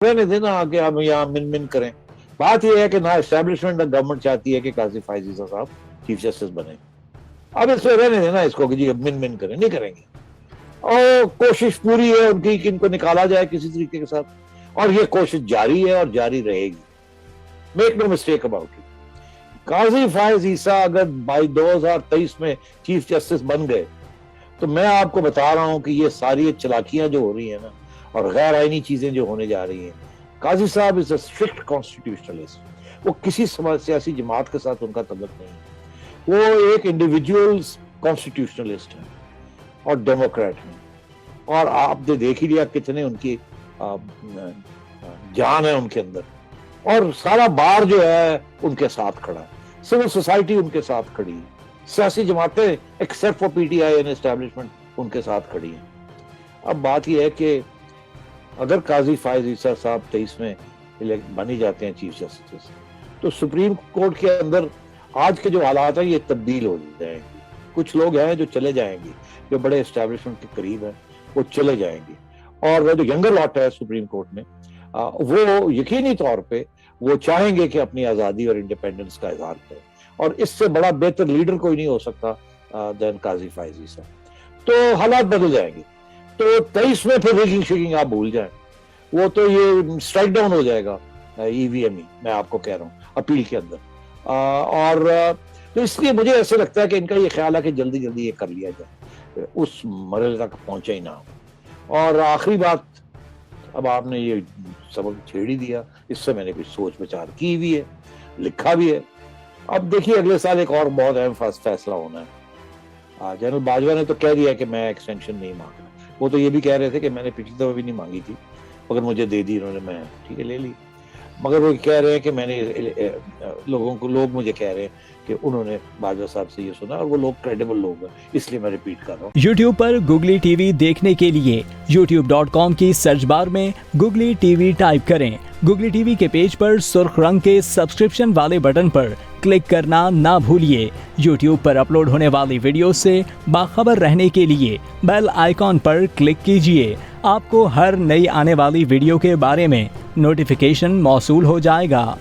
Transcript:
रहने देना आके हम यहाँ मिन मिन करें। बात यह है कि ना एस्टेब्लिशमेंट गवर्नमेंट चाहती है कि काजी फायज ईसा साहब चीफ जस्टिस बने। अब इसमें रहने देना इसको कि जी मिन मिन करें, नहीं करेंगे। और कोशिश पूरी है उनकी कि इनको निकाला जाए किसी तरीके के साथ, और ये कोशिश जारी है और जारी रहेगी। Make no mistake about it. Qazi Faez Isa अगर बाई 2023 में चीफ जस्टिस बन गए तो मैं आपको बता रहा हूं कि ये सारी चलाकियां जो हो रही है ना और गैर आईनी चीजें जो होने जा रही हैं, काजी साहब इज अ स्ट्रिक्ट कॉन्स्टिट्यूशनलिस्ट। वो किसी सियासी जमात के साथ उनका तल्लुक नहीं है, वो एक इंडिविजुअल कॉन्स्टिट्यूशनलिस्ट है और डेमोक्रेट है। और आपने देख ही लिया कितने उनकी जान है उनके अंदर, और सारा बार जो है उनके साथ खड़ा है, सिविल सोसाइटी उनके साथ खड़ी है, सियासी जमातें except for PTI and establishment उनके साथ खड़ी हैं। अब बात यह है कि अगर काजी फायज ईसा साहब 23 में बन ही जाते हैं चीफ जस्टिस, तो सुप्रीम कोर्ट के अंदर आज के जो हालात हैं ये तब्दील हो जाएंगे। कुछ लोग हैं जो चले जाएंगे, जो बड़े एस्टैब्लिशमेंट के करीब हैं वो चले जाएंगे, और जो यंगर लॉट है सुप्रीम कोर्ट में वो यकीनी तौर पे वो चाहेंगे कि अपनी आज़ादी और इंडिपेंडेंस का इजहार करें, और इससे बड़ा बेहतर लीडर कोई नहीं हो सकता देन काजी फायज ईसा। तो हालात बदल जाएंगे। तो 23 में फिर रिगिंग शिगिंग आप भूल जाएं, वो तो ये स्ट्राइक डाउन हो जाएगा ईवीएम ही, मैं आपको कह रहा हूँ, अपील के अंदर। और तो इसलिए मुझे ऐसे लगता है कि इनका ये ख्याल है कि जल्दी जल्दी ये कर लिया जाए, उस मरहले तक पहुंचा ही ना हो। और आखिरी बात, अब आपने ये सबक छेड़ ही दिया, इससे मैंने कुछ सोच विचार की भी है, लिखा भी है। अब देखिए अगले साल एक और बहुत अहम फैसला होना है। जनरल बाजवा ने तो कह दिया कि मैं एक्सटेंशन नहीं मांग रहा। वो तो ये भी कह रहे थे कि मैंने पिछली दफा भी नहीं मांगी थी, मगर मुझे दे दी इन्होंने, मैं ठीक है ले ली। मगर वो कह रहे हैं कि मैंने लोग मुझे कह रहे हैं कि उन्होंने बाजवा साहब से ये सुना, और वो लोग क्रेडिबल लोग हैं, इसलिए मैं रिपीट कर रहा हूँ। YouTube पर गुगली टीवी देखने के लिए youtube.com की सर्च बार में गुगली टीवी टाइप करें। गुगली टीवी के पेज पर सुर्ख रंग के सब्सक्रिप्शन वाले बटन पर क्लिक करना ना भूलिए। YouTube पर अपलोड होने वाली वीडियो से बाखबर रहने के लिए बेल आइकॉन पर क्लिक कीजिए। आपको हर नई आने वाली वीडियो के बारे में नोटिफिकेशन मौसूल हो जाएगा।